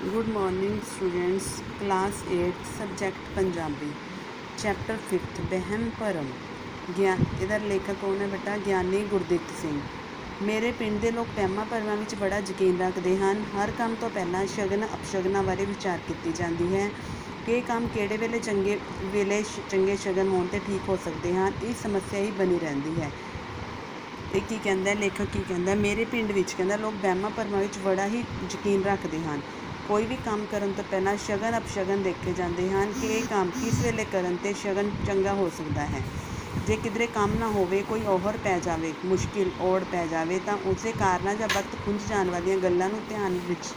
Good morning students. Class 8 subject Punjabi chapter 5 बहन भरम ज्ञान। इधर लेखक कौन है बेटा? ज्ञानी गुरदित्त सिंह। ਮੇਰੇ ਪਿੰਡ ਦੇ ਲੋਕ ਵਹਿਮਾਂ ਭਰਮਾਂ ਵਿੱਚ ਬੜਾ ਯਕੀਨ ਰੱਖਦੇ ਹਨ। ਹਰ ਕੰਮ ਤੋਂ ਪਹਿਲਾਂ ਸ਼ਗਨ ਅਪਸ਼ਗਨਾਂ ਬਾਰੇ ਵਿਚਾਰ ਕੀਤੀ ਜਾਂਦੀ ਹੈ ਕਿ ਇਹ ਕੰਮ ਕਿਹੜੇ ਵੇਲੇ ਚੰਗੇ ਸ਼ਗਨ ਹੋਣ 'ਤੇ ਠੀਕ ਹੋ ਸਕਦੇ ਹਨ। ਇਹ ਸਮੱਸਿਆ ਹੀ ਬਣੀ ਰਹਿੰਦੀ ਹੈ। ਇਹ ਕੀ ਕਹਿੰਦਾ ਲੇਖਕ? ਕੀ ਕਹਿੰਦਾ? ਮੇਰੇ ਪਿੰਡ ਵਿੱਚ ਕਹਿੰਦਾ ਲੋਕ ਵਹਿਮਾਂ ਭਰਮਾਂ ਵਿੱਚ ਬੜਾ ਹੀ ਯਕੀਨ ਰੱਖਦੇ ਹਨ। ਕੋਈ ਵੀ ਕੰਮ ਕਰਨ ਤੋਂ ਪਹਿਲਾਂ ਸ਼ਗਨ ਅਪਸ਼ਗਨ ਦੇਖੇ ਜਾਂਦੇ ਹਨ ਕਿ ਇਹ ਕੰਮ ਕਿਸ ਵੇਲੇ ਕਰਨ 'ਤੇ ਸ਼ਗਨ ਚੰਗਾ ਹੋ ਸਕਦਾ ਹੈ। ਜੇ ਕਿਧਰੇ ਕੰਮ ਨਾ ਹੋਵੇ, ਕੋਈ ਓਹਰ ਪੈ ਜਾਵੇ, ਮੁਸ਼ਕਿਲ ਓੜ ਪੈ ਜਾਵੇ, ਤਾਂ ਉਸੇ ਕਾਰਨਾਂ ਜਾਂ ਵਕਤ ਖੁੰਝ ਜਾਣ ਵਾਲੀਆਂ ਗੱਲਾਂ ਨੂੰ ਧਿਆਨ ਵਿੱਚ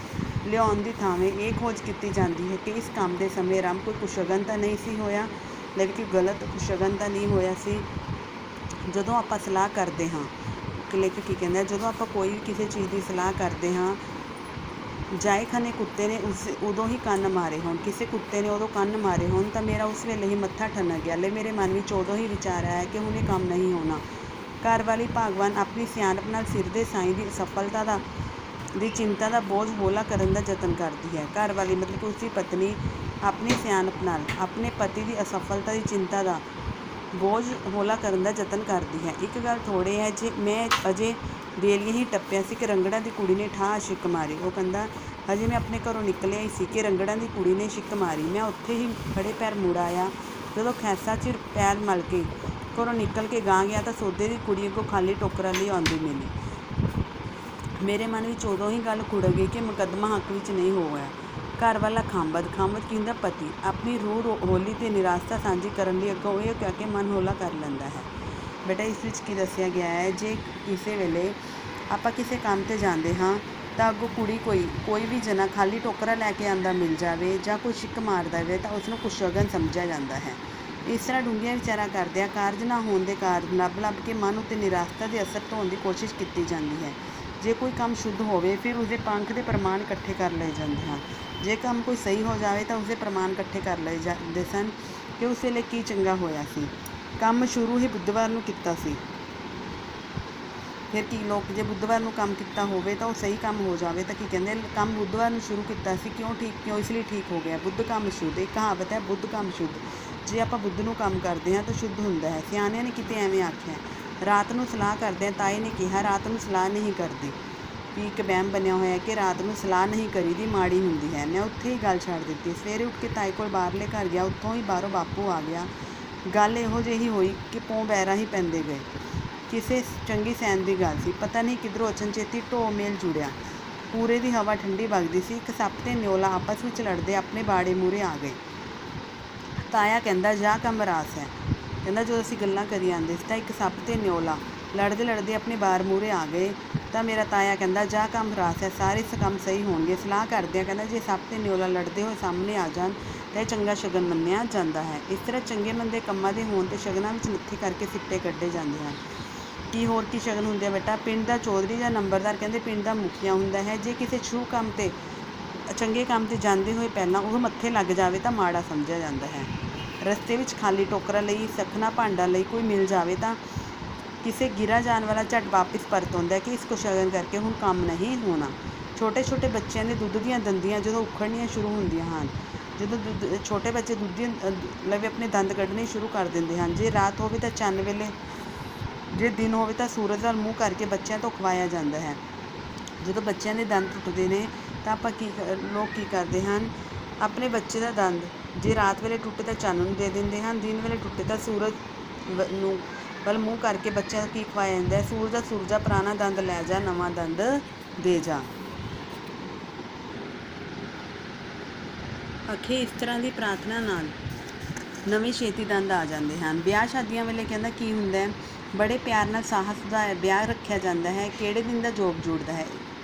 ਲਿਆਉਣ ਦੀ ਥਾਵੇਂ ਇਹ ਖੋਜ ਕੀਤੀ ਜਾਂਦੀ ਹੈ ਕਿ ਇਸ ਕੰਮ ਦੇ ਸਮੇਂ ਆਰੰਭ ਕੋਈ ਕੁਸ਼ਗਨ ਤਾਂ ਨਹੀਂ ਸੀ ਹੋਇਆ, ਲੇਕਿਨ ਗਲਤ ਕੁਸ਼ਗਨ ਤਾਂ ਨਹੀਂ ਹੋਇਆ ਸੀ। ਜਦੋਂ ਆਪਾਂ ਸਲਾਹ ਕਰਦੇ ਹਾਂ, ਲੇਖਕ ਕੀ ਕਹਿੰਦਾ, ਜਦੋਂ ਆਪਾਂ ਕੋਈ ਵੀ ਕਿਸੇ ਚੀਜ਼ ਦੀ ਸਲਾਹ ਕਰਦੇ ਹਾਂ, ਜਾਏ ਖਾਨੇ ਕੁੱਤੇ ਨੇ ਉਦੋਂ ਹੀ ਕੰਨ ਮਾਰੇ ਹੋਣ, ਕਿਸੇ ਕੁੱਤੇ ਨੇ ਉਦੋਂ ਕੰਨ ਮਾਰੇ ਹੋਣ, ਤਾਂ ਮੇਰਾ ਉਸ ਵੇਲੇ ਹੀ ਮੱਥਾ ਠਣਕ ਗਿਆ। ਲੈ ਮੇਰੇ ਮਨ ਵਿੱਚ ਉਦੋਂ ਹੀ ਵਿਚਾਰ ਆਇਆ ਕਿ ਹੁਣ ਇਹ ਕੰਮ ਨਹੀਂ ਹੋਣਾ। ਘਰ ਵਾਲੀ ਭਾਗਵਾਨ ਆਪਣੀ ਸਿਆਣਪ ਨਾਲ ਸਿਰ ਦੇ ਸਾਈਂ ਦੀ ਅਸਫਲਤਾ ਦੀ ਚਿੰਤਾ ਦਾ ਬੋਝ ਹੌਲਾ ਕਰਨ ਦਾ ਯਤਨ ਕਰਦੀ ਹੈ। ਘਰ ਵਾਲੀ ਮਤਲਬ ਕਿ ਉਸਦੀ ਪਤਨੀ ਆਪਣੀ ਸਿਆਣਪ ਨਾਲ ਆਪਣੇ ਪਤੀ ਦੀ ਅਸਫਲਤਾ ਦੀ ਚਿੰਤਾ ਦਾ ਬੋਝ ਹੌਲਾ ਕਰਨ ਦਾ ਯਤਨ ਕਰਦੀ ਹੈ। ਇੱਕ ਗੱਲ ਥੋੜ੍ਹੇ ਹੈ, ਜੇ ਮੈਂ ਅਜੇ ਦੇਲੀਏ ਹੀ ਟੱਪਿਆ ਸੀ ਕਿ ਰੰਗੜਾਂ ਦੀ ਕੁੜੀ ਨੇ ਠਾਹ ਛਿੱਕ ਮਾਰੀ। ਉਹ ਕਹਿੰਦਾ ਹਜੇ ਮੈਂ ਆਪਣੇ ਘਰੋਂ ਨਿਕਲਿਆ ਹੀ ਸੀ ਕਿ ਰੰਗੜਾਂ ਦੀ ਕੁੜੀ ਨੇ ਛਿੱਕ ਮਾਰੀ। ਮੈਂ ਉੱਥੇ ਹੀ ਖੜੇ ਪੈਰ ਮੁੜ ਆਇਆ। ਜਦੋਂ ਖੈਸਾ ਚਿਰ ਪੈਰ ਮਲ ਕੇ ਘਰੋਂ ਨਿਕਲ ਕੇ ਗਾਂ ਗਿਆ ਤਾਂ ਸੌਦੇ ਦੀ ਕੁੜੀ ਅੱਗੋਂ ਖਾਲੀ ਟੋਕਰਾਂ ਲਈ ਆਉਂਦੀ ਮਿਲੀ। ਮੇਰੇ ਮਨ ਵਿੱਚ ਉਦੋਂ ਹੀ ਗੱਲ ਖੁੜ ਗਈ ਕਿ ਮੁਕੱਦਮਾ ਹੱਕ ਵਿੱਚ ਨਹੀਂ ਹੋ ਗਿਆ। ਘਰ ਵਾਲਾ ਖਾਂਬਦ ਕਹਿੰਦਾ ਪਤੀ ਆਪਣੀ ਰੂਹ ਹੋਲੀ ਅਤੇ ਨਿਰਾਸ਼ਤਾ ਸਾਂਝੀ ਕਰਨ ਲਈ ਅੱਗੋਂ ਇਹ ਕਹਿ ਕੇ ਮਨ ਹੌਲਾ ਕਰ ਲੈਂਦਾ ਹੈ। ਬੇਟਾ ਇਸ ਵਿੱਚ ਕੀ ਦੱਸਿਆ ਗਿਆ ਹੈ, ਜੇ ਕਿਸੇ ਵੇਲੇ ਆਪਾਂ ਕਿਸੇ ਕੰਮ 'ਤੇ ਜਾਂਦੇ ਹਾਂ ਤਾਂ ਅੱਗੋਂ ਕੁੜੀ ਕੋਈ ਵੀ ਜਣਾ ਖਾਲੀ ਟੋਕਰਾ ਲੈ ਕੇ ਆਉਂਦਾ ਮਿਲ ਜਾਵੇ ਜਾਂ ਕੋਈ ਛਿੱਕ ਮਾਰ ਦੇਵੇ ਤਾਂ ਉਸਨੂੰ ਕੁਸ਼ਗਨ ਸਮਝਿਆ ਜਾਂਦਾ ਹੈ। ਇਸ ਤਰ੍ਹਾਂ ਡੂੰਘੀਆਂ ਵਿਚਾਰਾਂ ਕਰਦਿਆਂ ਕਾਰਜ ਨਾ ਹੋਣ ਦੇ ਕਾਰਨ ਲੱਭ ਕੇ ਮਨ ਉੱਤੇ ਨਿਰਾਸ਼ਤਾ ਦੇ ਅਸਰ ਢਾਉਣ ਦੀ ਕੋਸ਼ਿਸ਼ ਕੀਤੀ ਜਾਂਦੀ ਹੈ। ਜੇ ਕੋਈ ਕੰਮ ਸ਼ੁੱਧ ਹੋਵੇ ਫਿਰ ਉਸਦੇ ਪੰਖ ਦੇ ਪ੍ਰਮਾਣ ਇਕੱਠੇ ਕਰ ਲਏ ਜਾਂਦੇ ਹਨ। ਜੇ ਕੰਮ ਕੋਈ ਸਹੀ ਹੋ ਜਾਵੇ ਤਾਂ ਉਸਦੇ ਪ੍ਰਮਾਣ ਇਕੱਠੇ ਕਰ ਲਏ ਜਾਂਦੇ ਸਨ ਕਿ ਉਸ ਵੇਲੇ ਕੀ ਚੰਗਾ ਹੋਇਆ ਸੀ। ਕੰਮ ਸ਼ੁਰੂ ਹੀ ਬੁੱਧਵਾਰ ਨੂੰ ਕੀਤਾ ਸੀ। ਫਿਰ ਕੀ ਲੋਕ ਜੇ ਬੁੱਧਵਾਰ ਨੂੰ ਕੰਮ ਕੀਤਾ ਹੋਵੇ ਤਾਂ ਉਹ ਸਹੀ ਕੰਮ ਹੋ ਜਾਵੇ ਤਾਂ ਕੀ ਕਹਿੰਦੇ, ਕੰਮ ਬੁੱਧਵਾਰ ਨੂੰ ਸ਼ੁਰੂ ਕੀਤਾ ਸੀ, ਕਿਉਂ ਇਸ ਲਈ ਠੀਕ ਹੋ ਗਿਆ। ਬੁੱਧ ਕੰਮ ਸ਼ੁੱਧ, ਇੱਕ ਕਹਾਵਤ ਹੈ ਬੁੱਧ ਕੰਮ ਸ਼ੁੱਧ। ਜੇ ਆਪਾਂ ਬੁੱਧ ਨੂੰ ਕੰਮ ਕਰਦੇ ਹਾਂ ਤਾਂ ਸ਼ੁੱਧ ਹੁੰਦਾ ਹੈ। ਸਿਆਣਿਆਂ ਨੇ ਕਿਤੇ ਐਵੇਂ ਆਖਿਆ, ਰਾਤ ਨੂੰ ਸਲਾਹ ਕਰਦੇ ਹਾਂ। ਤਾਏ ਨੇ ਕਿਹਾ ਰਾਤ ਨੂੰ ਸਲਾਹ ਨਹੀਂ ਕਰਦੀ। ਵੀ ਇੱਕ ਵਹਿਮ ਬਣਿਆ ਹੋਇਆ ਕਿ ਰਾਤ ਨੂੰ ਸਲਾਹ ਨਹੀਂ ਕਰੀਦੀ, ਮਾੜੀ ਹੁੰਦੀ ਹੈ। ਮੈਂ ਉੱਥੇ ਹੀ ਗੱਲ ਛੱਡ ਦਿੱਤੀ। ਸਵੇਰੇ ਉੱਠ ਕੇ ਤਾਏ ਕੋਲ ਬਾਹਰਲੇ ਘਰ ਗਿਆ। ਉੱਥੋਂ ਹੀ ਬਾਹਰੋਂ ਬਾਪੂ ਆ ਗਿਆ। ਗੱਲ ਇਹੋ ਜਿਹੀ ਹੋਈ ਕਿ ਪੌਂ ਬੈਰਾਂ ਹੀ ਪੈਂਦੇ ਗਏ। ਕਿਸੇ ਚੰਗੀ ਸੈਨ ਦੀ ਗੱਲ ਸੀ। ਪਤਾ ਨਹੀਂ ਕਿੱਧਰੋਂ ਅਚਨਚੇਤੀ ਢੋ ਮੇਲ ਜੁੜਿਆ। ਪੂਰੇ ਦੀ ਹਵਾ ਠੰਡੀ ਵਗਦੀ ਸੀ। ਇੱਕ ਸੱਪ ਤੇ ਨਿਓਲਾ ਆਪਸ ਵਿੱਚ ਲੜਦੇ ਆਪਣੇ ਬਾੜੇ ਮੂਹਰੇ ਆ ਗਏ। ਤਾਇਆ ਕਹਿੰਦਾ ਜਾ ਕੰਮ ਰਾਸ ਹੈ। ਕਹਿੰਦਾ ਜਦੋਂ ਅਸੀਂ ਗੱਲਾਂ ਕਰੀ ਜਾਂਦੇ ਸੀ ਤਾਂ ਇੱਕ ਸੱਪ ਤੇ ਨਿਓਲਾ ਲੜਦੇ ਆਪਣੇ ਬਾਰ ਮੂਹਰੇ ਆ ਗਏ ਤਾਂ ਮੇਰਾ ਤਾਇਆ ਕਹਿੰਦਾ ਜਾ ਕੰਮ ਰਾਸ ਹੈ, ਸਾਰੇ ਕੰਮ ਸਹੀ ਹੋਣਗੇ। ਸਲਾਹ ਕਰਦੇ ਆ, ਕਹਿੰਦਾ ਜੇ ਸੱਪ ਤੇ ਨਿਓਲਾ ਲੜਦੇ ਹੋਏ ਸਾਹਮਣੇ ਆ ਜਾਣ ਤਾਂ ਇਹ ਚੰਗਾ ਸ਼ਗਨ ਮੰਨਿਆ ਜਾਂਦਾ ਹੈ। ਇਸ ਤਰ੍ਹਾਂ ਚੰਗੇ ਮੰਦੇ ਕੰਮਾਂ ਦੇ ਹੋਣ 'ਤੇ ਸ਼ਗਨਾਂ ਵਿੱਚ ਨੱਥੀ ਕਰਕੇ ਸਿੱਟੇ ਕੱਢੇ ਜਾਂਦੇ ਹਨ। ਹੋਰ ਕੀ ਸ਼ਗਨ ਹੁੰਦੇ ਆ ਬੇਟਾ? ਪਿੰਡ ਦਾ ਚੌਧਰੀ ਜਾਂ ਨੰਬਰਦਾਰ ਕਹਿੰਦੇ ਪਿੰਡ ਦਾ ਮੁਖੀਆ ਹੁੰਦਾ ਹੈ। ਜੇ ਕਿਸੇ ਸ਼ੁਭ ਕੰਮ 'ਤੇ ਚੰਗੇ ਕੰਮ 'ਤੇ ਜਾਂਦੇ ਹੋਏ ਪਹਿਲਾਂ ਉਹ ਮੱਥੇ ਲੱਗ ਜਾਵੇ ਤਾਂ ਮਾੜਾ ਸਮਝਿਆ ਜਾਂਦਾ ਹੈ। ਰਸਤੇ ਵਿੱਚ ਖਾਲੀ ਟੋਕਰਾ ਲਈ, ਸਖਣਾ ਭਾਂਡਾ ਲਈ ਕੋਈ ਮਿਲ ਜਾਵੇ ਤਾਂ ਕਿਸੇ ਗਿਰਾ ਜਾਣ ਵਾਲਾ ਝਟ ਵਾਪਿਸ ਪਰਤ ਆਉਂਦਾ ਕਿ ਇਸ ਕੋ ਸ਼ਗਨ ਕਰਕੇ ਹੁਣ ਕੰਮ ਨਹੀਂ ਹੋਣਾ। ਛੋਟੇ ਛੋਟੇ ਬੱਚਿਆਂ ਦੇ ਦੁੱਧ ਦੀਆਂ ਦੰਦੀਆਂ ਜਦੋਂ ਉਖੜਨੀਆਂ ਸ਼ੁਰੂ ਹੁੰਦੀਆਂ ਹਨ, ਜਦੋਂ ਛੋਟੇ ਬੱਚੇ ਦੁੱਧ ਲਵੇ ਆਪਣੇ ਦੰਦ ਕੱਢਣੇ ਸ਼ੁਰੂ ਕਰ ਦਿੰਦੇ ਹਨ। ਜੇ ਰਾਤ ਹੋਵੇ ਤਾਂ ਚੰਨ ਵੇਲੇ, ਜੇ ਦਿਨ ਹੋਵੇ ਤਾਂ ਸੂਰਜ ਵੱਲ ਮੂੰਹ ਕਰਕੇ ਬੱਚਿਆਂ ਤੋਂ ਖਵਾਇਆ ਜਾਂਦਾ ਹੈ। ਜਦੋਂ ਬੱਚਿਆਂ ਦੇ ਦੰਦ ਟੁੱਟਦੇ ਨੇ ਤਾਂ ਆਪਾਂ ਲੋਕ ਕੀ ਕਰਦੇ ਹਨ, ਆਪਣੇ ਬੱਚੇ ਦਾ ਦੰਦ ਜੇ ਰਾਤ ਵੇਲੇ ਟੁੱਟੇ ਤਾਂ ਚੰਨ ਨੂੰ ਦੇ ਦਿੰਦੇ ਹਨ, ਦਿਨ ਵੇਲੇ ਟੁੱਟੇ ਤਾਂ ਸੂਰਜ ਨੂੰ ਵੱਲ ਮੂੰਹ ਕਰਕੇ ਬੱਚਿਆਂ ਨੂੰ ਕੀ ਖਵਾਇਆ ਜਾਂਦਾ ਹੈ, ਸੂਰਜਾ ਪੁਰਾਣਾ ਦੰਦ ਲੈ ਜਾ, ਨਵਾਂ ਦੰਦ ਦੇ ਜਾ। ਅਖੇ ਇਸ ਤਰ੍ਹਾਂ ਦੀ ਪ੍ਰਾਰਥਨਾ ਨਾਲ ਨਵੇਂ ਛੇਤੀ ਦੰਦ ਆ ਜਾਂਦੇ ਹਨ। ਵਿਆਹ ਸ਼ਾਦੀਆਂ ਵੇਲੇ ਕਹਿੰਦਾ ਕੀ ਹੁੰਦਾ ਹੈ, ਬੜੇ ਪਿਆਰ ਨਾਲ ਸਾਹਸ ਦਾ ਵਿਆਹ ਰੱਖਿਆ ਜਾਂਦਾ ਹੈ। ਕਿਹੜੇ ਦਿਨ ਦਾ ਜੋਗ ਜੁੜਦਾ ਹੈ,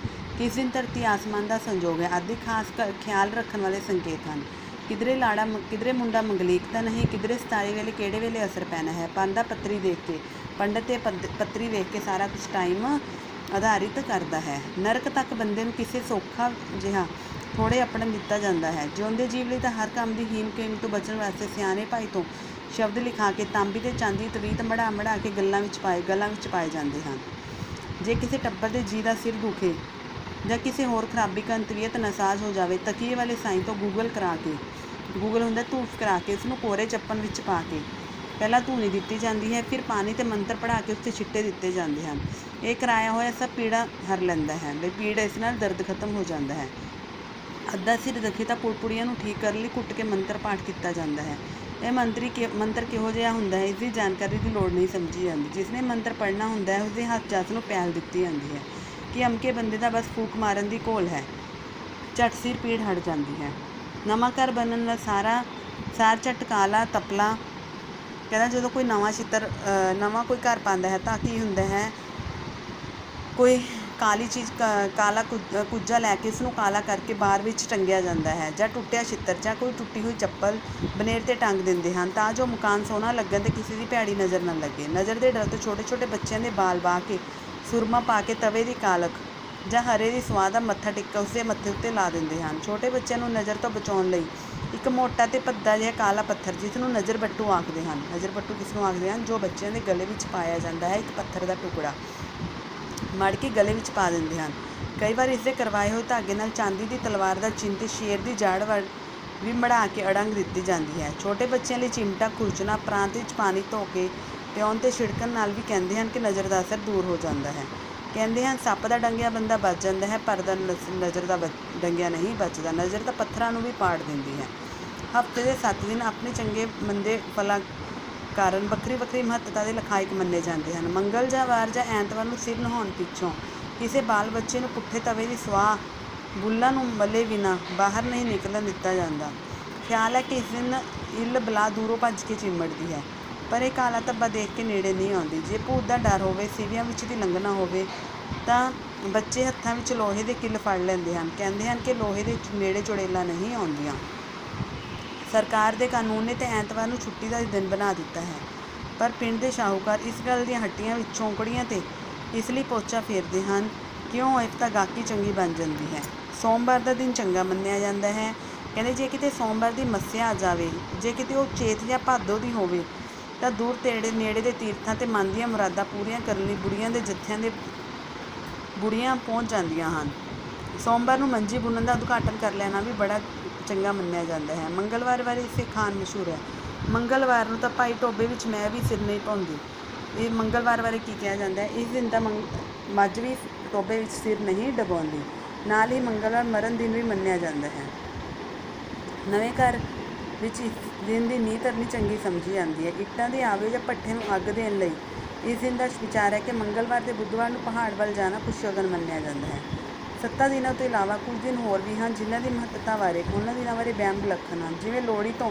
ਕਿਸ ਦਿਨ ਧਰਤੀ ਆਸਮਾਨ ਦਾ ਸੰਜੋਗ ਹੈ ਆਦਿ ਖਾਸ ਖਿਆਲ ਰੱਖਣ ਵਾਲੇ ਸੰਕੇਤ ਹਨ। ਕਿਧਰੇ ਮੁੰਡਾ ਮੰਗਲੀਕ ਤਾਂ ਨਹੀਂ, ਕਿਧਰੇ ਸਤਾਰੇ ਵੇਲੇ ਕਿਹੜੇ ਵੇਲੇ ਅਸਰ ਪੈਣਾ ਹੈ। ਪਾਂਦਾ ਪੱਤਰੀ ਦੇਖ ਕੇ, ਪੰਡਤ ਤੇ ਪੱਤਰੀ ਵੇਖ ਕੇ ਸਾਰਾ ਕੁਝ ਟਾਈਮ ਆਧਾਰਿਤ ਕਰਦਾ ਹੈ। ਨਰਕ ਤੱਕ ਬੰਦੇ ਨੂੰ ਕਿਸੇ ਸੌਖਾ ਜਿਹਾ ਥੋੜ੍ਹੇ ਆਪਣ ਦਿੱਤਾ ਜਾਂਦਾ ਹੈ। ਜਿਉਂਦੇ ਜੀਵ ਲਈ ਤਾਂ ਹਰ ਕੰਮ ਦੀ ਹੀਮ ਕੇਮ ਤੋਂ ਬਚਣ ਵਾਸਤੇ ਸਿਆਣੇ ਭਾਈ ਤੋਂ ਸ਼ਬਦ ਲਿਖਾ ਕੇ ਤਾਂਬੀ ਤੇ ਚਾਂਦੀ ਤਵੀਤ ਮੜਾ ਕੇ ਗਲਾਂ ਵਿੱਚ ਪਾਏ ਜਾਂਦੇ ਹਨ। ਜੇ ਕਿਸੇ ਟੱਬਰ ਦੇ ਜੀਅ ਦਾ ਸਿਰ ਦੁਖੇ ਜਾਂ ਕਿਸੇ ਹੋਰ ਖਰਾਬੀ ਕਰਨ ਤਬੀਅਤ ਨਾਸਾਜ਼ ਹੋ ਜਾਵੇ, ਤਕੀਏ ਵਾਲੇ ਸਾਈਂ ਤੋਂ ਗੂਗਲ ਹੁੰਦਾ ਧੂਫ ਕਰਾ ਕੇ ਉਸ ਨੂੰ ਕੋਰੇ ਚੱਪਣ ਵਿੱਚ ਪਾ ਕੇ ਪਹਿਲਾਂ ਧੂਣੀ ਦਿੱਤੀ ਜਾਂਦੀ ਹੈ, ਫਿਰ ਪਾਣੀ ਤੇ ਮੰਤਰ ਪੜ੍ਹਾ ਕੇ ਉਸ 'ਤੇ ਛਿੱਟੇ ਦਿੱਤੇ ਜਾਂਦੇ ਹਨ। ਇਹ ਕਰਾਇਆ ਹੋਇਆ ਸਭ ਪੀੜਾ ਹਰ ਲੈਂਦਾ ਹੈ ਬਈ ਪੀੜ ਇਸ ਨਾਲ ਦਰਦ ਖਤਮ ਹੋ ਜਾਂਦਾ ਹੈ। ਅੱਧਾ ਸਿਰ ਦੁਖੇ ਤਾਂ ਪੁੜਪੁੜੀਆਂ ਨੂੰ ਠੀਕ ਕਰਨ ਲਈ ਕੁੱਟ ਕੇ ਮੰਤਰ ਪਾਠ ਕੀਤਾ ਜਾਂਦਾ ਹੈ। ਇਹ ਮੰਤਰ ਕਿਹੋ ਜਿਹਾ ਹੁੰਦਾ ਹੈ, ਇਸ ਦੀ ਜਾਣਕਾਰੀ ਦੀ ਲੋੜ ਨਹੀਂ ਸਮਝੀ ਜਾਂਦੀ। ਜਿਸਨੇ ਮੰਤਰ ਪੜ੍ਹਨਾ ਹੁੰਦਾ ਹੈ ਉਸਦੇ ਹੱਥ 'ਚ ਉਸ ਨੂੰ ਪਹਿਲ ਦਿੱਤੀ ਜਾਂਦੀ ਹੈ ਕਿ ਅਮਕੇ ਬੰਦੇ ਦਾ ਬਸ ਫੂਕ ਮਾਰਨ ਦੀ ਘੋਲ ਹੈ, ਝੱਟ ਸਿਰ ਪੀੜ ਹਟ ਜਾਂਦੀ ਹੈ। ਨਵਾਂ ਘਰ ਬਣਨ ਨਾਲ ਸਾਰ ਝੱਟ ਕਾਲਾ ਤਪਲਾ ਕਹਿੰਦਾ ਜਦੋਂ ਕੋਈ ਨਵਾਂ ਕੋਈ ਘਰ ਪਾਉਂਦਾ ਹੈ ਤਾਂ ਕੀ ਹੁੰਦਾ ਹੈ, ਕੋਈ ਕਾਲੀ ਚੀਜ਼ ਕਾਲਾ ਕੁੱਜਾ ਲੈ ਕੇ ਉਸਨੂੰ ਕਾਲਾ ਕਰਕੇ ਬਾਹਰ ਵਿੱਚ ਟੰਗਿਆ ਜਾਂਦਾ ਹੈ, ਜਾਂ ਟੁੱਟਿਆ ਛਿੱਤਰ ਜਾਂ ਕੋਈ ਟੁੱਟੀ ਹੋਈ ਚੱਪਲ ਬਨੇਰ 'ਤੇ ਟੰਗ ਦਿੰਦੇ ਹਨ ਤਾਂ ਜੋ ਮਕਾਨ ਸੋਹਣਾ ਲੱਗਣ ਤੇ ਕਿਸੇ ਦੀ ਭੈੜੀ ਨਜ਼ਰ ਨਾ ਲੱਗੇ। ਨਜ਼ਰ ਦੇ ਡਰ ਤੋਂ ਛੋਟੇ ਛੋਟੇ ਬੱਚਿਆਂ ਦੇ ਬਾਲ ਵਾਹ ਕੇ ਸੁਰਮਾ ਪਾ ਕੇ ਤਵੇ ਦੀ ਕਾਲਖ ਜਾਂ ਹਰੇ ਦੀ ਸੁਆਹ ਦਾ ਮੱਥਾ ਟਿੱਕਾ ਉਸਦੇ ਮੱਥੇ ਉੱਤੇ ਲਾ ਦਿੰਦੇ ਹਨ। ਛੋਟੇ ਬੱਚਿਆਂ ਨੂੰ ਨਜ਼ਰ ਤੋਂ ਬਚਾਉਣ ਲਈ ਇੱਕ ਮੋਟਾ ਤੇ ਭੱਦਾ ਜਿਹਾ ਕਾਲਾ ਪੱਥਰ, ਜਿਸ ਨੂੰ ਨਜ਼ਰ ਬੱਟੂ ਆਖਦੇ ਹਨ, ਕਿਸ ਨੂੰ ਆਖਦੇ ਹਨ, ਜੋ ਬੱਚਿਆਂ ਦੇ ਗਲੇ ਵਿੱਚ ਪਾਇਆ ਜਾਂਦਾ ਹੈ, ਇੱਕ ਪੱਥਰ ਦਾ ਟੁਕੜਾ ਮੜ ਕੇ ਗਲੇ ਵਿੱਚ ਪਾ ਦਿੰਦੇ ਹਨ। ਕਈ ਵਾਰ ਇਸਦੇ ਕਰਵਾਏ ਹੋਏ ਧਾਗੇ ਨਾਲ ਚਾਂਦੀ ਦੀ ਤਲਵਾਰ ਦਾ ਚਿੰਨ੍ਹ ਤੇ ਸ਼ੇਰ ਦੀ ਜਾੜ ਵੀ ਮੜਾ ਕੇ ਅੜੰਗ ਦਿੱਤੀ ਜਾਂਦੀ ਹੈ। ਛੋਟੇ ਬੱਚਿਆਂ ਲਈ ਚਿਮਟਾ ਖੁਰਚਣਾ, ਪ੍ਰਾਂਤ ਵਿੱਚ ਪਾਣੀ ਧੋ ਕੇ ਪਿਆਉਣ ਤੇ ਛਿੜਕਣ ਨਾਲ ਵੀ ਕਹਿੰਦੇ ਹਨ ਕਿ ਨਜ਼ਰ ਦਾ ਅਸਰ ਦੂਰ ਹੋ ਜਾਂਦਾ ਹੈ। ਕਹਿੰਦੇ ਹਨ ਸੱਪ ਦਾ ਡੰਗਿਆ ਬੰਦਾ ਬਚ ਜਾਂਦਾ ਹੈ, ਪਰ ਨਜ਼ਰ ਦਾ ਡੰਗਿਆ ਨਹੀਂ ਬਚਦਾ। ਨਜ਼ਰ ਤਾਂ ਪੱਥਰਾਂ ਨੂੰ ਵੀ ਪਾੜ ਦਿੰਦੀ ਹੈ। ਹਫ਼ਤੇ ਦੇ 7 ਦਿਨ ਆਪਣੇ ਚੰਗੇ ਮੰਦੇ ਫਲਾਂ ਕਾਰਨ ਵੱਖਰੀ ਵੱਖਰੀ ਮਹੱਤਤਾ ਦੇ ਲਖਾਇਕ ਮੰਨੇ ਜਾਂਦੇ ਹਨ। ਮੰਗਲ ਜਾਂ ਵਾਰ ਜਾਂ ਐਤਵਾਰ ਨੂੰ ਸਿਰ ਨਹਾਉਣ ਪਿੱਛੋਂ ਕਿਸੇ ਬਾਲ ਬੱਚੇ ਨੂੰ ਪੁੱਠੇ ਤਵੇ ਦੀ ਸੁਆਹ ਬੁੱਲ੍ਹਾਂ ਨੂੰ ਮਲੇ ਬਿਨਾਂ ਬਾਹਰ ਨਹੀਂ ਨਿਕਲਣ ਦਿੱਤਾ ਜਾਂਦਾ। ਖਿਆਲ ਹੈ ਕਿ ਇਸ ਦਿਨ ਇੱਲ ਬਲਾ ਦੂਰੋਂ ਭੱਜ ਕੇ ਚਿੰਬੜਦੀ ਹੈ, ਪਰ ਇਹ ਕਾਲਾ ਧੱਬਾ ਦੇਖ ਕੇ ਨੇੜੇ ਨਹੀਂ ਆਉਂਦੀ। ਜੇ ਭੂਤ ਦਾ ਡਰ ਹੋਵੇ, ਸੀਵੀਆਂ ਵਿੱਚ ਦੀ ਲੰਘਣਾ ਹੋਵੇ ਤਾਂ ਬੱਚੇ ਹੱਥਾਂ ਵਿੱਚ ਲੋਹੇ ਦੇ ਕਿੱਲ ਫੜ ਲੈਂਦੇ ਹਨ। ਕਹਿੰਦੇ ਹਨ ਕਿ ਲੋਹੇ ਦੇ ਨੇੜੇ ਚੁੜੇਲਾਂ ਨਹੀਂ ਆਉਂਦੀਆਂ। ਸਰਕਾਰ ਦੇ ਕਾਨੂੰਨ ਨੇ ਤੇ ਐਤਵਾਰ ਨੂੰ ਛੁੱਟੀ ਦਾ ਦਿਨ ਬਣਾ ਦਿੱਤਾ ਹੈ, ਪਰ ਪਿੰਡ ਦੇ ਸ਼ਾਹੂਕਾਰ ਇਸ ਗੱਲ ਦੀਆਂ ਹੱਟੀਆਂ ਵਿੱਚ ਚੌਂਕੜੀਆਂ ਤੇ ਇਸ ਲਈ ਪੋਚਾ ਫੇਰਦੇ ਹਨ ਕਿ ਉਹ ਇੱਕ ਤਾਂ ਗਾਹਕੀ ਚੰਗੀ ਬਣ ਜਾਂਦੀ ਹੈ। ਸੋਮਵਾਰ ਦਾ ਦਿਨ ਚੰਗਾ ਮੰਨਿਆ ਜਾਂਦਾ ਹੈ। ਕਹਿੰਦੇ ਜੇ ਕਿਤੇ ਸੋਮਵਾਰ ਦੀ ਮੱਸਿਆ ਆ ਜਾਵੇ, ਜੇ ਕਿਤੇ ਉਹ ਚੇਤ ਜਾਂ ਭਾਦੋਂ ਦੀ ਹੋਵੇ ਤਾਂ ਦੂਰ ਨੇੜੇ ਦੇ ਤੀਰਥਾਂ 'ਤੇ ਮਨ ਦੀਆਂ ਮੁਰਾਦਾਂ ਪੂਰੀਆਂ ਕਰਨ ਲਈ ਬੁੜੀਆਂ ਦੇ ਜੱਥਿਆਂ ਦੇ ਬੁੜੀਆਂ ਪਹੁੰਚ ਜਾਂਦੀਆਂ ਹਨ। ਸੋਮਵਾਰ ਨੂੰ ਮੰਜੀ ਬੁਣਨ ਦਾ ਉਦਘਾਟਨ ਕਰ ਲੈਣਾ ਵੀ ਬੜਾ ਚੰਗਾ ਮੰਨਿਆ ਜਾਂਦਾ ਹੈ। ਮੰਗਲਵਾਰ ਬਾਰੇ ਇਸੇ ਖਾਨ ਮਸ਼ਹੂਰ ਹੈ। ਮੰਗਲਵਾਰ ਨੂੰ ਤਾਂ ਭਾਈ ਟੋਬੇ ਵਿੱਚ ਮੈਂ ਵੀ ਸਿਰ ਨਹੀਂ ਪਾਉਂਦੀ। ਇਹ ਮੰਗਲਵਾਰ ਬਾਰੇ ਕੀ ਕਿਹਾ ਜਾਂਦਾ ਹੈ, ਇਸ ਦਿਨ ਤਾਂ ਮੱਝ ਵੀ ਟੋਬੇ ਵਿੱਚ ਸਿਰ ਨਹੀਂ ਡਗਾਉਂਦੀ। ਨਾਲ ਹੀ ਮੰਗਲਵਾਰ ਮਰਨ ਦਿਨ ਵੀ ਮੰਨਿਆ ਜਾਂਦਾ ਹੈ। ਨਵੇਂ ਘਰ ਵਿੱਚ ਇਸ ਦਿਨ ਦੀ ਨੀਂਹ ਧਰਨੀ ਚੰਗੀ ਸਮਝੀ ਜਾਂਦੀ ਹੈ। ਇੱਟਾਂ ਦੇ ਆਵੇ ਜਾਂ ਭੱਠੇ ਨੂੰ ਅੱਗ ਦੇਣ ਲਈ ਇਸ ਦਿਨ ਦਾ ਵਿਚਾਰ ਹੈ ਕਿ ਮੰਗਲਵਾਰ ਤੇ ਬੁੱਧਵਾਰ ਨੂੰ ਪਹਾੜ ਵੱਲ ਜਾਣਾ ਖੁਸ਼ਗਨ ਮੰਨਿਆ ਜਾਂਦਾ ਹੈ। 7 ਦਿਨਾਂ ਤੋਂ ਇਲਾਵਾ ਕੁਝ ਦਿਨ ਹੋਰ ਵੀ ਹਨ ਜਿਨ੍ਹਾਂ ਦੀ ਮਹੱਤਤਾ ਬਾਰੇ ਉਹਨਾਂ ਦਿਨਾਂ ਬਾਰੇ ਵਹਿਮ ਵਿਲੱਖਣ ਹਨ। ਜਿਵੇਂ ਲੋਹੜੀ ਤੋਂ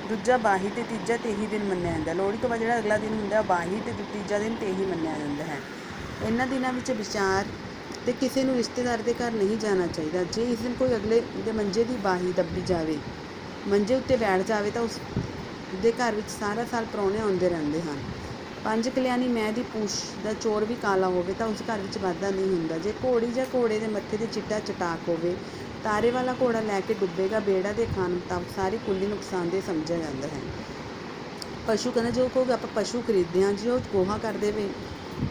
ਦੂਜਾ ਬਾਹੀ ਤੇ ਤੀਜਾ ਤੇਹੀ ਦਿਨ ਮੰਨਿਆ ਜਾਂਦਾ। ਲੋਹੜੀ ਤੋਂ ਬਾਅਦ ਜਿਹੜਾ ਅਗਲਾ ਦਿਨ ਹੁੰਦਾ ਬਾਹੀ ਤੇ ਤੀਜਾ ਦਿਨ ਤੇਹੀ ਮੰਨਿਆ ਜਾਂਦਾ ਹੈ। ਇਹਨਾਂ ਦਿਨਾਂ ਵਿੱਚ ਵਿਚਾਰ ਤੇ ਕਿਸੇ ਨੂੰ ਰਿਸ਼ਤੇਦਾਰ ਦੇ ਘਰ ਨਹੀਂ ਜਾਣਾ ਚਾਹੀਦਾ। ਜੇ ਇਸ ਦਿਨ ਕੋਈ ਅਗਲੇ ਦੇ ਮੰਜੇ ਦੀ ਬਾਹੀ ਦੱਬੀ ਜਾਵੇ, ਮੰਜੇ ਉੱਤੇ ਬੈਠ ਜਾਵੇ ਤਾਂ ਉਸ ਦੇ ਘਰ ਵਿੱਚ ਸਾਰਾ ਸਾਲ ਪ੍ਰਾਹੁਣੇ ਆਉਂਦੇ ਰਹਿੰਦੇ ਹਨ। 5 ਕਲਿਆਣੀ ਮੈਂ ਦੀ ਪੂਛ ਦਾ ਚੋਰ ਵੀ ਕਾਲਾ ਹੋਵੇ ਤਾਂ ਉਸ ਘਰ ਵਿੱਚ ਵਾਧਾ ਨਹੀਂ ਹੁੰਦਾ। ਜੇ ਘੋੜੀ ਜਾਂ ਘੋੜੇ ਦੇ ਮੱਥੇ 'ਤੇ ਚਿੱਟਾ ਚਟਾਕ ਹੋਵੇ, ਤਾਰੇ ਵਾਲਾ ਘੋੜਾ ਲੈ ਕੇ ਡੁੱਬੇਗਾ ਬੇੜਾ ਦੇ ਖਾਣ ਮੁਤਾਬਕ ਸਾਰੀ ਕੁੱਲੀ ਨੁਕਸਾਨਦੇਹ ਸਮਝਿਆ ਜਾਂਦਾ ਹੈ। ਪਸ਼ੂ ਕਹਿੰਦੇ ਜੋ ਕੋਈ ਆਪਾਂ ਪਸ਼ੂ ਖਰੀਦਦੇ ਹਾਂ, ਜੇ ਉਹ ਗੋਹਾ ਕਰ ਦੇਵੇ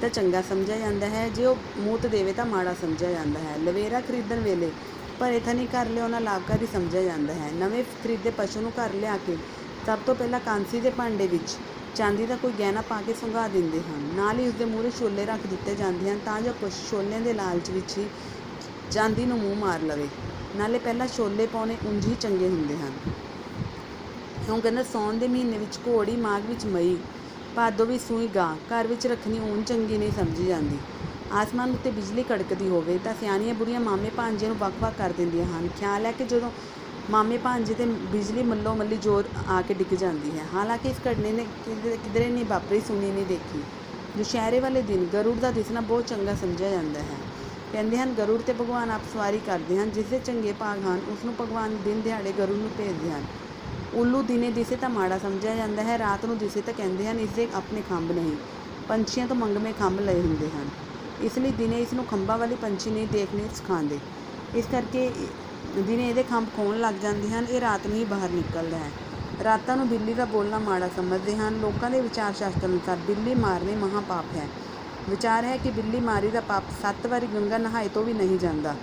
ਤਾਂ ਚੰਗਾ ਸਮਝਿਆ ਜਾਂਦਾ ਹੈ, ਜੇ ਉਹ ਮੂਤ ਦੇਵੇ ਤਾਂ ਮਾੜਾ ਸਮਝਿਆ ਜਾਂਦਾ ਹੈ। ਲਵੇਰਾ ਖਰੀਦਣ ਵੇਲੇ ਭਰੇ ਥਣੀ ਘਰ ਲਿਆਉਣਾ ਲਾਭਕਾਰੀ ਸਮਝਿਆ ਜਾਂਦਾ ਹੈ। ਨਵੇਂ ਖਰੀਦੇ ਪਸ਼ੂ ਨੂੰ ਘਰ ਲਿਆ ਕੇ ਸਭ ਤੋਂ ਪਹਿਲਾਂ ਕਾਂਸੀ ਦੇ ਭਾਂਡੇ ਵਿੱਚ ਚਾਂਦੀ ਦਾ ਕੋਈ ਗਹਿਣਾ ਪਾ ਕੇ ਸੁੰਘਾ ਦਿੰਦੇ ਹਨ। ਨਾਲ ਹੀ ਉਸਦੇ ਮੂਹਰੇ ਛੋਲੇ ਰੱਖ ਦਿੱਤੇ ਜਾਂਦੇ ਹਨ ਤਾਂ ਜੋ ਪਸ਼ੂ ਛੋਲਿਆਂ ਦੇ ਲਾਲਚ ਵਿੱਚ ਹੀ ਚਾਂਦੀ ਨੂੰ ਮੂੰਹ ਮਾਰ ਲਵੇ। ਨਾਲੇ ਪਹਿਲਾਂ ਛੋਲੇ ਪਾਉਣੇ ਉਂਝ ਹੀ ਚੰਗੇ ਹੁੰਦੇ ਹਨ। ਉਹ ਕਹਿੰਦਾ ਸਾਉਣ ਦੇ ਮਹੀਨੇ ਵਿੱਚ ਘੋੜੀ, ਮਾਘ ਵਿੱਚ ਮਈ, ਭਾਦੋਂ ਵੀ ਸੂਈ ਗਾਂ ਘਰ ਵਿੱਚ ਰੱਖਣੀ ਊਂ ਚੰਗੀ ਨਹੀਂ ਸਮਝੀ ਜਾਂਦੀ। ਆਸਮਾਨ ਉੱਤੇ ਬਿਜਲੀ ਕੜਕਦੀ ਹੋਵੇ ਤਾਂ ਸਿਆਣੀਆਂ ਬੁੜੀਆਂ ਮਾਮੇ ਭਾਂਜੇ ਨੂੰ ਵੱਖ-ਵੱਖ ਕਰ ਦਿੰਦੀਆਂ ਹਨ। ਖਿਆਲ ਹੈ ਕਿ ਜਦੋਂ ਮਾਮੇ ਭਾਂਜੇ 'ਤੇ ਬਿਜਲੀ ਮੱਲੋ ਮੱਲੀ ਜ਼ੋਰ ਆ ਕੇ ਡਿੱਗ ਜਾਂਦੀ ਹੈ। ਹਾਲਾਂਕਿ ਇਸ ਘਟਨੇ ਨੇ ਕਿਧਰੇ ਨਹੀਂ ਵਾਪਰੀ, ਸੁਣੀ ਨਹੀਂ ਦੇਖੀ। ਦੁਸ਼ਹਿਰੇ ਵਾਲੇ ਦਿਨ ਗਰੁੜ ਦਾ ਦਿਸਣਾ ਬਹੁਤ ਚੰਗਾ ਸਮਝਿਆ ਜਾਂਦਾ ਹੈ। ਕਹਿੰਦੇ ਹਨ ਗਰੁੜ 'ਤੇ ਭਗਵਾਨ ਆਪ ਸਵਾਰੀ ਕਰਦੇ ਹਨ। ਜਿਸ ਦੇ ਚੰਗੇ ਭਾਗ ਹਨ ਉਸ ਨੂੰ ਭਗਵਾਨ ਦਿਨ ਦਿਹਾੜੇ ਗਰੁੜ ਨੂੰ ਭੇਜਦੇ ਹਨ। ਉੱਲੂ ਦਿਨੇ ਦਿਸੇ ਤਾਂ ਮਾੜਾ ਸਮਝਿਆ ਜਾਂਦਾ ਹੈ, ਰਾਤ ਨੂੰ ਦਿਸੇ ਤਾਂ ਕਹਿੰਦੇ ਹਨ ਇਸਦੇ ਆਪਣੇ ਖੰਭ ਨਹੀਂ, ਪੰਛੀਆਂ ਤੋਂ ਮੰਗਵੇਂ ਖੰਭ ਲਏ ਹੁੰਦੇ ਹਨ। ਇਸ ਲਈ ਦਿਨੇ ਇਸ ਨੂੰ ਖੰਭਾਂ ਵਾਲੀ ਪੰਛੀ ਨਹੀਂ ਦੇਖਣੇ ਸਿਖਾਉਂਦੇ, ਇਸ ਕਰਕੇ ਦਿਨੇ ਇਹਦੇ ਖੰਭ ਖੋਣ ਲੱਗ ਜਾਂਦੇ ਹਨ। ਇਹ ਰਾਤ ਨੂੰ ਹੀ ਬਾਹਰ ਨਿਕਲਦਾ ਹੈ। ਰਾਤਾਂ ਨੂੰ ਬਿੱਲੀ ਦਾ ਬੋਲਣਾ ਮਾੜਾ ਸਮਝਦੇ ਹਨ। ਲੋਕਾਂ ਦੇ ਵਿਚਾਰ ਸ਼ਾਸਤਰ ਅਨੁਸਾਰ ਬਿੱਲੀ ਮਾਰਨੀ ਮਹਾਂ ਪਾਪ ਹੈ। ਵਿਚਾਰ ਹੈ ਕਿ ਬਿੱਲੀ ਮਾਰੀ ਦਾ ਪਾਪ 7 ਵਾਰੀ ਗੰਗਾ ਨਹਾਏ ਤੋਂ ਵੀ ਨਹੀਂ ਜਾਂਦਾ।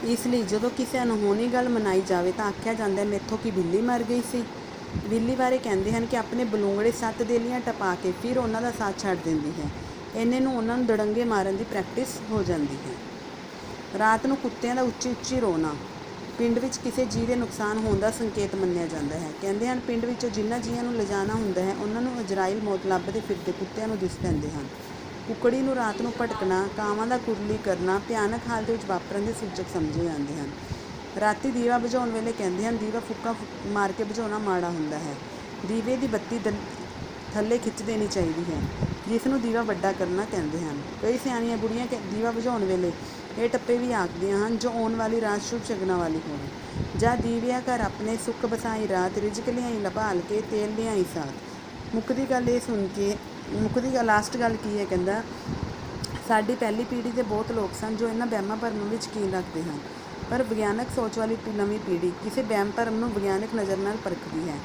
ਇਸ ਲਈ ਜਦੋਂ ਕਿਸੇ ਅਨਹੋਣੀ ਗੱਲ ਮਨਾਈ ਜਾਵੇ ਤਾਂ ਆਖਿਆ ਜਾਂਦਾ ਹੈ ਮੈਥੋਂ ਕੀ ਬਿੱਲੀ ਮਰ ਗਈ ਸੀ। ਬਿੱਲੀ ਬਾਰੇ ਕਹਿੰਦੇ ਹਨ ਕਿ ਆਪਣੇ ਬਲੂੰਗੜੇ 7 ਦੇਲੀਆਂ ਟਪਾ ਕੇ ਫਿਰ ਉਹਨਾਂ ਦਾ ਸਾਥ ਛੱਡ ਦਿੰਦੀ ਹੈ। ਇੰਨੇ ਨੂੰ ਉਹਨਾਂ ਨੂੰ ਦੜੰਗੇ ਮਾਰਨ ਦੀ ਪ੍ਰੈਕਟਿਸ ਹੋ ਜਾਂਦੀ ਹੈ। ਰਾਤ ਨੂੰ ਕੁੱਤਿਆਂ ਦਾ ਉੱਚੀ ਉੱਚੀ ਰੋਣਾ ਪਿੰਡ ਵਿੱਚ ਕਿਸੇ ਜੀਅ ਦੇ ਨੁਕਸਾਨ ਹੋਣ ਦਾ ਸੰਕੇਤ ਮੰਨਿਆ ਜਾਂਦਾ ਹੈ। ਕਹਿੰਦੇ ਹਨ ਪਿੰਡ ਵਿੱਚੋਂ ਜਿਨ੍ਹਾਂ ਜੀਆਂ ਨੂੰ ਲਿਜਾਣਾ ਹੁੰਦਾ ਹੈ ਉਹਨਾਂ ਨੂੰ ਅਜਰਾਈਲ ਮੌਤ ਲੱਭਦੇ ਫਿਰਦੇ ਕੁੱਤਿਆਂ ਨੂੰ ਦਿਸ ਪੈਂਦੇ ਹਨ। ਕੁਕੜੀ ਨੂੰ ਰਾਤ ਨੂੰ ਭਟਕਣਾ, ਕਾਵਾਂ ਦਾ ਕੁਰਲੀ ਕਰਨਾ ਭਿਆਨਕ ਹਾਲਤ ਵਿੱਚ ਵਾਪਰਨ ਦੇ ਸੂਚਕ ਸਮਝੇ ਜਾਂਦੇ ਹਨ। ਰਾਤੀ ਦੀਵਾ ਬੁਝਾਉਣ ਵੇਲੇ ਕਹਿੰਦੇ ਹਨ ਦੀਵਾ ਫੂਕਾਂ ਮਾਰ ਕੇ ਬੁਝਾਉਣਾ ਮਾੜਾ ਹੁੰਦਾ ਹੈ। ਦੀਵੇ ਦੀ ਬੱਤੀ ਥੱਲੇ ਖਿੱਚ ਦੇਣੀ ਚਾਹੀਦੀ ਹੈ, ਜਿਸ ਨੂੰ ਦੀਵਾ ਵੱਡਾ ਕਰਨਾ ਕਹਿੰਦੇ ਹਨ। ਕਈ ਸਿਆਣੀਆਂ ਬੁੜੀਆਂ ਦੀਵਾ ਬੁਝਾਉਣ ਵੇਲੇ ਇਹ ਟੱਪੇ ਵੀ ਆਖਦੀਆਂ ਹਨ ਜੋ ਆਉਣ ਵਾਲੀ ਰਾਤ ਸ਼ੁਭ ਸ਼ਗਨਾਂ ਵਾਲੀ ਹੋਵੇ। ਜਾਂ ਦੀਵਿਆ ਘਰ ਆਪਣੇ ਸੁੱਖ ਬਸਾਈ ਰਾਤ ਰਿਜ਼ਕ ਲਿਆਈ ਲਭਾਲ ਕੇ ਤੇਲ ਲਿਆਈ ਸਾਥ। ਮੁੱਕਦੀ ਗੱਲ ਲਾਸਟ ਗੱਲ ਕੀ ਹੈ, ਕਹਿੰਦਾ ਸਾਡੀ ਪਹਿਲੀ ਪੀੜ੍ਹੀ ਦੇ ਬਹੁਤ ਲੋਕ ਸਨ ਜੋ ਇਹਨਾਂ ਵਹਿਮਾਂ ਭਰਮਾਂ ਵਿੱਚ ਯਕੀਨ ਰੱਖਦੇ ਹਨ, ਪਰ ਵਿਗਿਆਨਕ ਸੋਚ ਵਾਲੀ ਨਵੀਂ ਪੀੜ੍ਹੀ ਕਿਸੇ ਵਹਿਮ ਭਰਮ ਨੂੰ ਵਿਗਿਆਨਕ ਨਜ਼ਰ ਨਾਲ ਪਰਖਦੀ ਹੈ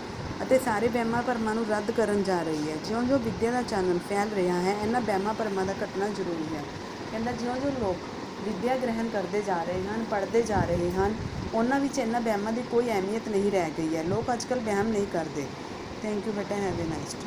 ਅਤੇ ਸਾਰੇ ਵਹਿਮਾਂ ਭਰਮਾਂ ਨੂੰ ਰੱਦ ਕਰਨ ਜਾ ਰਹੀ ਹੈ। ਜਿਉਂ-ਜਿਉਂ ਵਿੱਦਿਆ ਦਾ ਚਾਨਣ ਫੈਲ ਰਿਹਾ ਹੈ ਇਹਨਾਂ ਵਹਿਮਾਂ ਭਰਮਾਂ ਦਾ ਘਟਣਾ ਜ਼ਰੂਰੀ ਹੈ। ਕਹਿੰਦਾ ਜਿਉਂ-ਜਿਉਂ ਲੋਕ ਵਿੱਦਿਆ ਗ੍ਰਹਿਣ ਕਰਦੇ ਜਾ ਰਹੇ ਹਨ, ਪੜ੍ਹਦੇ ਜਾ ਰਹੇ ਹਨ, ਉਹਨਾਂ ਵਿੱਚ ਇਹਨਾਂ ਵਹਿਮਾਂ ਦੀ ਕੋਈ ਅਹਿਮੀਅਤ ਨਹੀਂ ਰਹਿ ਗਈ ਹੈ। ਲੋਕ ਅੱਜ ਕੱਲ੍ਹ ਵਹਿਮ ਨਹੀਂ ਕਰਦੇ। ਥੈਂਕ ਯੂ ਬੇਟਾ, ਹੈਵ ਏ ਨਾਈਸ ਡੇ।